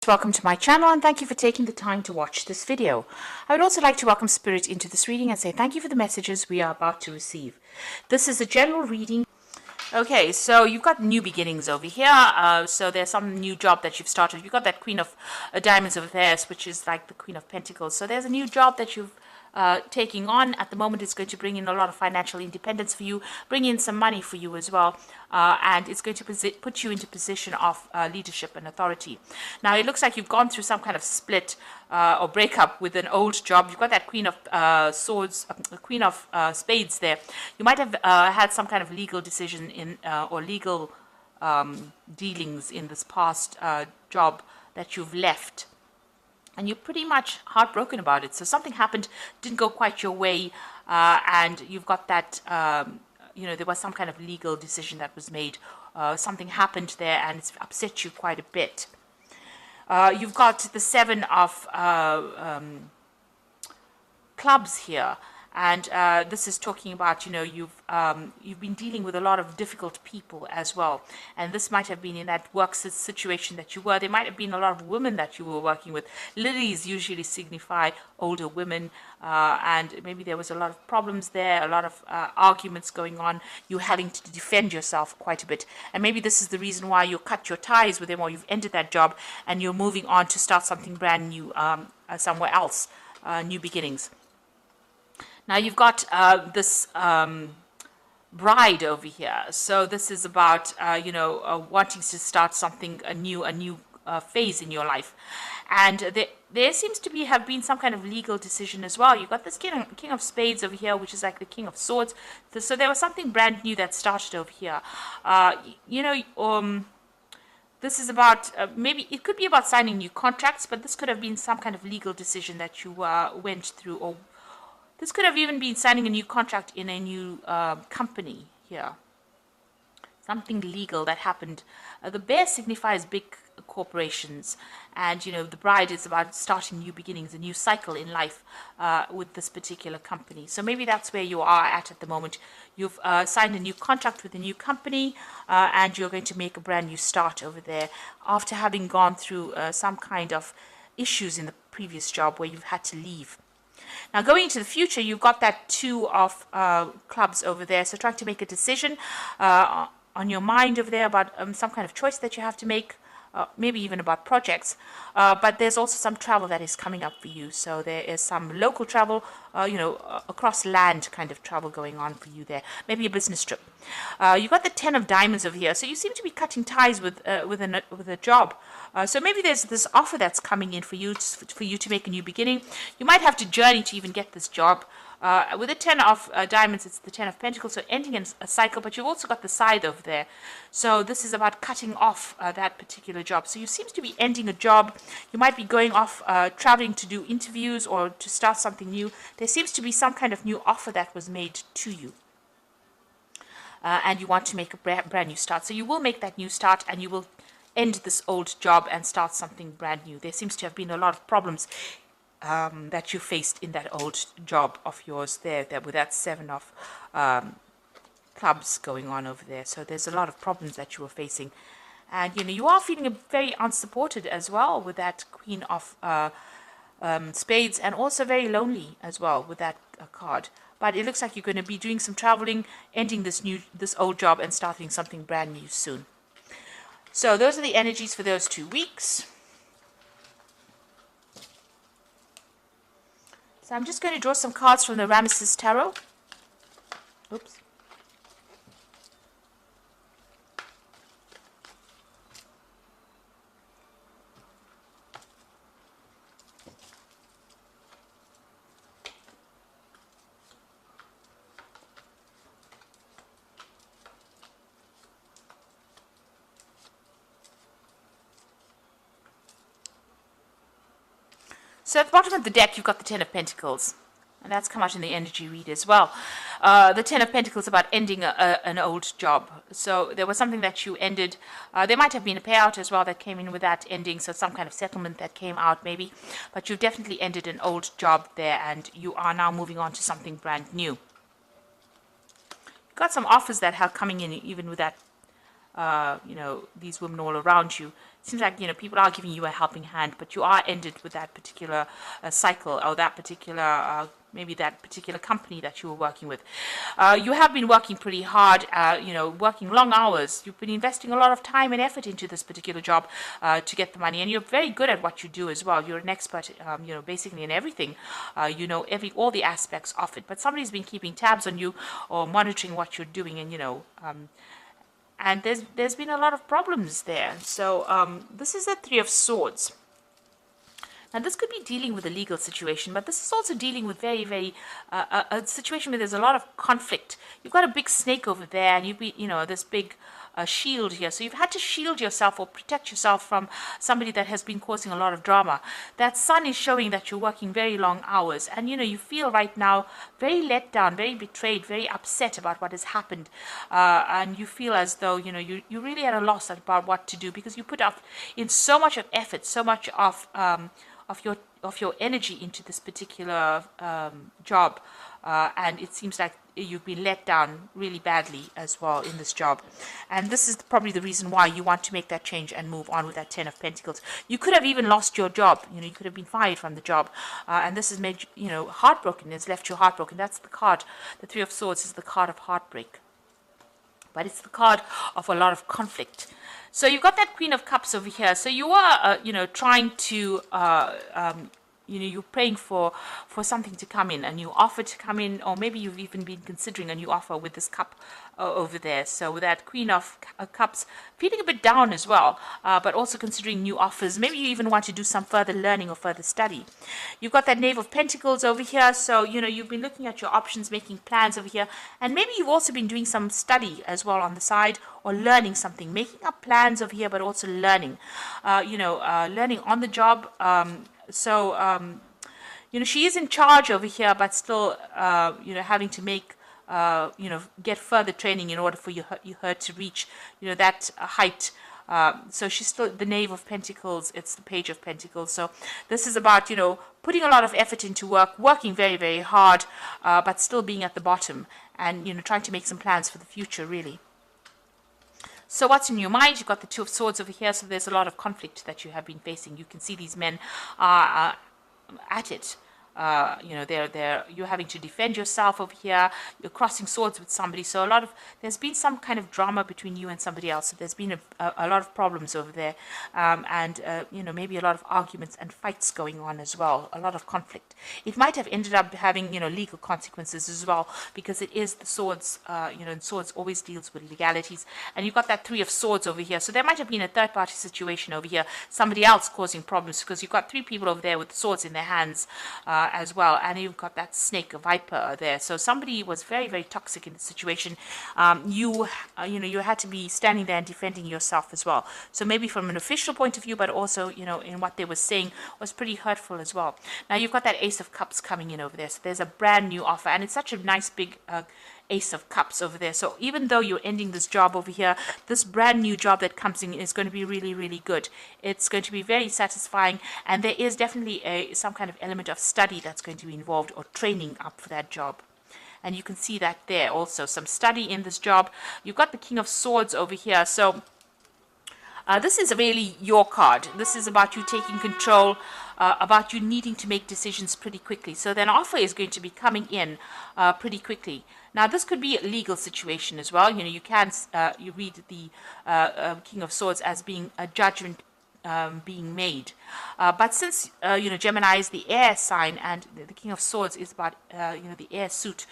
welcome to my channel and thank you for taking the time to watch this video. I would also like to welcome Spirit into this reading and say thank you for the messages we are about to receive. This is a general reading. Okay, so you've got new beginnings over here. So there's some new job that you've started. You've got that Queen of Diamonds over there, which is like the Queen of Pentacles. So there's a new job that you've taking on at the moment. It's going to bring in a lot of financial independence for you, bring in some money for you as well, and it's going to put you into position of leadership and authority. Now it looks like you've gone through some kind of split or breakup with an old job. You've got that Queen of Swords, Queen of Spades there. You might have had some kind of legal decision in or legal dealings in this past job that you've left. And you're pretty much heartbroken about it. So something happened, didn't go quite your way, and you've got that, there was some kind of legal decision that was made. Something happened there, and it's upset you quite a bit. You've got the Seven of Clubs here. And this is talking about, you've been dealing with a lot of difficult people as well. And this might have been in that work situation that you were. There might have been a lot of women that you were working with. Lilies usually signify older women. And maybe there was a lot of problems there, a lot of arguments going on. You having to defend yourself quite a bit. And maybe this is the reason why you cut your ties with them, or you've ended that job and you're moving on to start something brand new somewhere else, new beginnings. Now you've got this bride over here. So this is about, wanting to start something, a new phase in your life. And there seems to have been some kind of legal decision as well. You've got this King of Spades over here, which is like the King of Swords. So there was something brand new that started over here. This is about, maybe it could be about signing new contracts, but this could have been some kind of legal decision that you went through, or this could have even been signing a new contract in a new company here. Something legal that happened. The bear signifies big corporations. And, the bride is about starting new beginnings, a new cycle in life with this particular company. So maybe that's where you are at the moment. You've signed a new contract with a new company and you're going to make a brand new start over there after having gone through some kind of issues in the previous job where you've had to leave. Now, going into the future, you've got that Two of Clubs over there. So trying to make a decision on your mind over there about some kind of choice that you have to make, maybe even about projects. But there's also some travel that is coming up for you. So there is some local travel, across land kind of travel going on for you there. Maybe a business trip. You've got the Ten of Diamonds over here. So you seem to be cutting ties with a job. So maybe there's this offer that's coming in for you to make a new beginning. You might have to journey to even get this job. With the Ten of Diamonds, it's the Ten of Pentacles, so ending in a cycle, but you've also got the Scythe over there. So this is about cutting off that particular job. So you seem to be ending a job. You might be going off, traveling to do interviews or to start something new. There seems to be some kind of new offer that was made to you. And you want to make a brand new start. So you will make that new start and you will end this old job and start something brand new. There seems to have been a lot of problems that you faced in that old job of yours there with that Seven of Clubs going on over there. So there's a lot of problems that you were facing. And, you are feeling very unsupported as well with that Queen of Spades, and also very lonely as well with that card. But it looks like you're going to be doing some traveling, ending this old job and starting something brand new soon. So those are the energies for those 2 weeks. So I'm just going to draw some cards from the Ramesses Tarot. Oops. So at the bottom of the deck, you've got the Ten of Pentacles. And that's come out in the energy read as well. The Ten of Pentacles about ending an old job. So there was something that you ended. There might have been a payout as well that came in with that ending. So some kind of settlement that came out maybe. But you've definitely ended an old job there. And you are now moving on to something brand new. You've got some offers that are coming in even with that these women all around you. It seems like, people are giving you a helping hand, but you are ended with that particular cycle, or that particular, maybe that particular company that you were working with. You have been working pretty hard, working long hours. You've been investing a lot of time and effort into this particular job to get the money, and you're very good at what you do as well. You're an expert, basically in everything. All the aspects of it. But somebody's been keeping tabs on you or monitoring what you're doing, and there's been a lot of problems there. So this is a Three of Swords. Now, this could be dealing with a legal situation, but this is also dealing with very, very a situation where there's a lot of conflict. You've got a big snake over there, and this big shield here. So you've had to shield yourself or protect yourself from somebody that has been causing a lot of drama. That sun is showing that you're working very long hours, and you feel right now very let down, very betrayed, very upset about what has happened, and you feel as though you really at a loss about what to do, because you put up in so much of effort, so much of your energy into this particular job, and it seems like you've been let down really badly as well in this job. And this is probably the reason why you want to make that change and move on with that Ten of Pentacles. You could have even lost your job. You could have been fired from the job, and this has made you heartbroken. It's left you heartbroken. That's the card. The Three of Swords is the card of heartbreak, but it's the card of a lot of conflict. So you've got that Queen of Cups over here. So you are, trying to, you're praying for something to come in, a new offer to come in, or maybe you've even been considering a new offer with this cup over there. So with that Queen of Cups, feeling a bit down as well, but also considering new offers. Maybe you even want to do some further learning or further study. You've got that Knave of Pentacles over here. So, you've been looking at your options, making plans over here. And maybe you've also been doing some study as well on the side, or learning something, making up plans over here, but also learning, learning on the job. She is in charge over here, but still, having to make, get further training in order for her to reach, that height. So she's still the Knave of Pentacles. It's the Page of Pentacles. So this is about, putting a lot of effort into work, working very, very hard, but still being at the bottom, and, trying to make some plans for the future, really. So what's in your mind? You've got the Two of Swords over here, so there's a lot of conflict that you have been facing. You can see these men are at it. You're having to defend yourself over here. You're crossing swords with somebody. So there's been some kind of drama between you and somebody else. So there's been a lot of problems over there, and maybe a lot of arguments and fights going on as well. A lot of conflict. It might have ended up having legal consequences as well, because it is the swords. And swords always deals with legalities. And you've got that Three of Swords over here. So there might have been a third-party situation over here. Somebody else causing problems, because you've got three people over there with swords in their hands. As well, and you've got that snake, a viper there. So somebody was very, very toxic in the situation. You had to be standing there and defending yourself as well. So maybe from an official point of view, but also in what they were saying was pretty hurtful as well. Now you've got that Ace of Cups coming in over there. So there's a brand new offer, and it's such a nice big Ace of Cups over there. So even though you're ending this job over here, this brand new job that comes in is going to be really, really good. It's going to be very satisfying, and there is definitely some kind of element of study that's going to be involved, or training up for that job. And you can see that there also, some study in this job. You've got the King of Swords over here. So this is really your card. This is about you taking control, about you needing to make decisions pretty quickly. So then offer is going to be coming in pretty quickly. Now, this could be a legal situation as well. You can you read the King of Swords as being a judgment being made. But since, Gemini is the air sign, and the King of Swords is about, the air suit,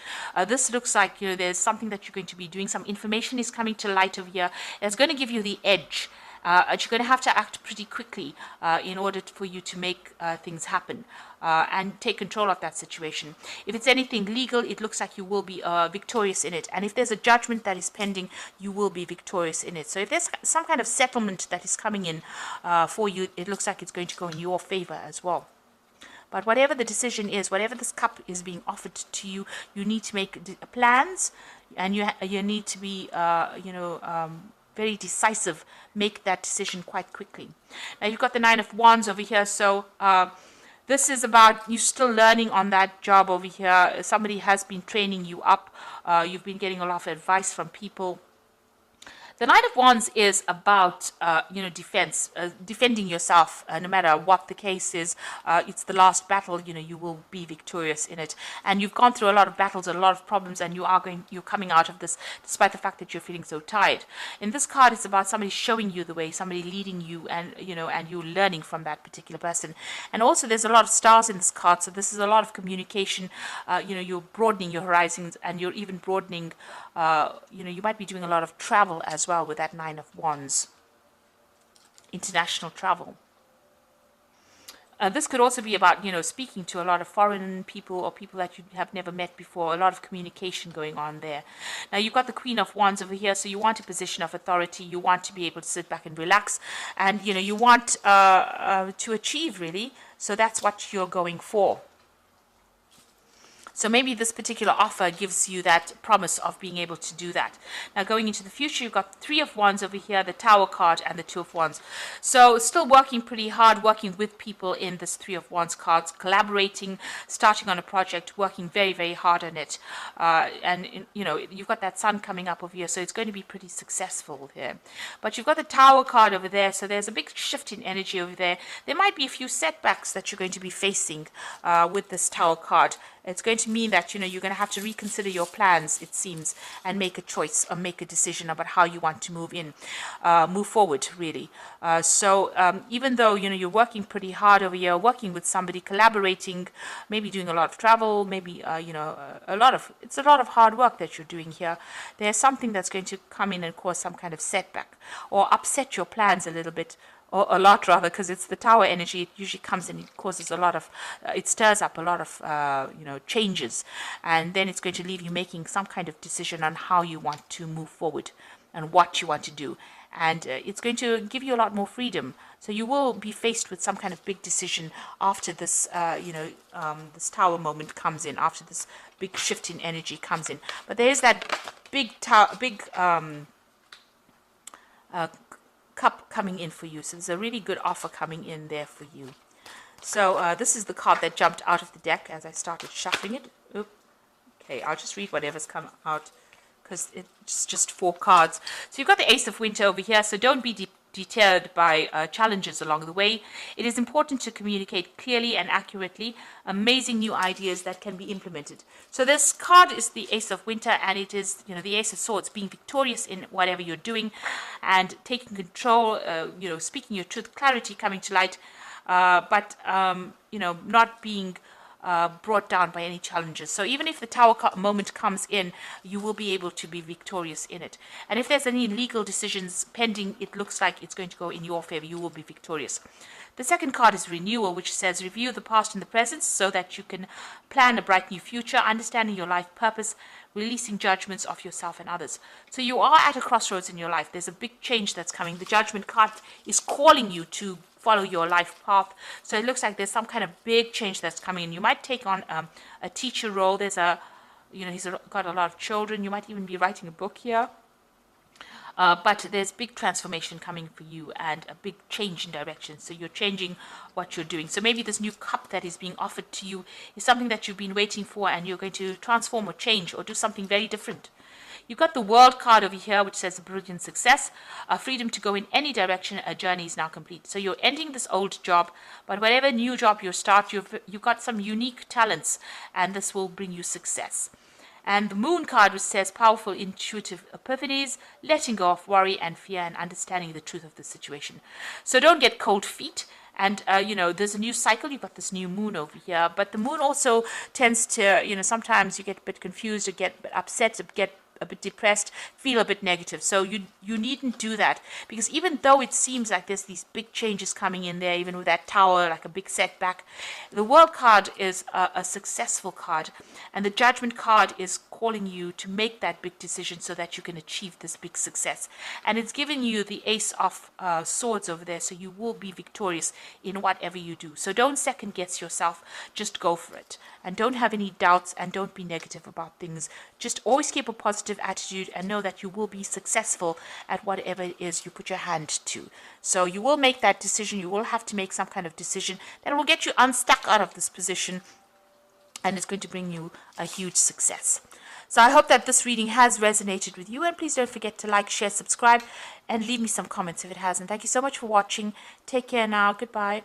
this looks like, there's something that you're going to be doing. Some information is coming to light over here. It's going to give you the edge. You're going to have to act pretty quickly in order for you to make things happen and take control of that situation. If it's anything legal, it looks like you will be victorious in it. And if there's a judgment that is pending, you will be victorious in it. So if there's some kind of settlement that is coming in for you, it looks like it's going to go in your favor as well. But whatever the decision is, whatever this cup is being offered to you, you need to make plans, and you need to be, very decisive, make that decision quite quickly. Now you've got the Nine of Wands over here, so this is about you still learning on that job over here. Somebody has been training you up. You've been getting a lot of advice from people. The Knight of Wands is about, defense, defending yourself, no matter what the case is. It's the last battle, you will be victorious in it. And you've gone through a lot of battles, a lot of problems, and you're coming out of this despite the fact that you're feeling so tired. In this card, it's about somebody showing you the way, somebody leading you, and, and you're learning from that particular person. And also there's a lot of stars in this card, so this is a lot of communication. You're broadening your horizons, and you're even broadening, you might be doing a lot of travel as well with that Nine of Wands, international travel. This could also be about, speaking to a lot of foreign people or people that you have never met before, a lot of communication going on there. Now, you've got the Queen of Wands over here, so you want a position of authority. You want to be able to sit back and relax, and, you want to achieve, really. So that's what you're going for. So maybe this particular offer gives you that promise of being able to do that. Now, going into the future, you've got the Three of Wands over here, the Tower card, and the Two of Wands. So still working pretty hard, working with people in this Three of Wands cards, collaborating, starting on a project, working very, very hard on it. And, you've got that Sun coming up over here, so it's going to be pretty successful here. But you've got the Tower card over there, so there's a big shift in energy over there. There might be a few setbacks that you're going to be facing with this Tower card. It's going to mean that, you're going to have to reconsider your plans, it seems, and make a choice or make a decision about how you want to move forward, really. So even though, you're working pretty hard over here, working with somebody, collaborating, maybe doing a lot of travel, maybe, it's a lot of hard work that you're doing here. There's something that's going to come in and cause some kind of setback or upset your plans a little bit. Or a lot, rather, because it's the Tower energy. It usually comes and it causes a lot of, it stirs up a lot of, changes. And then it's going to leave you making some kind of decision on how you want to move forward and what you want to do. And it's going to give you a lot more freedom. So you will be faced with some kind of big decision after this, this Tower moment comes in, after this big shift in energy comes in. But there is that big cup coming in for you. So there's a really good offer coming in there for you. So this is the card that jumped out of the deck as I started shuffling it. Oop. Okay, I'll just read whatever's come out because it's just 4 cards. So you've got the Ace of Winter over here, so don't be deterred by challenges along the way. It is important to communicate clearly and accurately amazing new ideas that can be implemented. So this card is the Ace of Winter, and it is, the Ace of Swords, being victorious in whatever you're doing and taking control, speaking your truth, clarity coming to light, but not being brought down by any challenges. So even if the Tower moment comes in, you will be able to be victorious in it. And if there's any legal decisions pending, it looks like it's going to go in your favor. You will be victorious. The second card is Renewal, which says review the past and the present so that you can plan a bright new future, understanding your life purpose, releasing judgments of yourself and others. So you are at a crossroads in your life. There's a big change that's coming. The Judgment card is calling you to follow your life path. So it looks like there's some kind of big change that's coming in. You might take on a teacher role. There's he's got a lot of children. You might even be writing a book here. But there's big transformation coming for you and a big change in direction. So you're changing what you're doing. So maybe this new cup that is being offered to you is something that you've been waiting for, and you're going to transform or change or do something very different. You've got the World card over here, which says brilliant success, freedom to go in any direction. A journey is now complete. So you're ending this old job, but whatever new job you start, you've got some unique talents, and this will bring you success. And the Moon card, which says powerful intuitive epiphanies, letting go of worry and fear, and understanding the truth of the situation. So don't get cold feet. And, there's a new cycle. You've got this new moon over here. But the moon also tends to, sometimes you get a bit confused, or get a bit upset, or get a bit depressed, feel a bit negative. So you needn't do that, because even though it seems like there's these big changes coming in there, even with that Tower, like a big setback, the World card is a successful card, and the Judgment card is calling you to make that big decision so that you can achieve this big success. And it's giving you the Ace of Swords over there, so you will be victorious in whatever you do. So don't second guess yourself, just go for it. And don't have any doubts, and don't be negative about things. Just always keep a positive attitude and know that you will be successful at whatever it is you put your hand to. So you will make that decision. You will have to make some kind of decision that will get you unstuck out of this position, and it's going to bring you a huge success. So I hope that this reading has resonated with you, and please don't forget to like, share, subscribe, and leave me some comments if it hasn't. Thank you so much for watching. Take care now. Goodbye.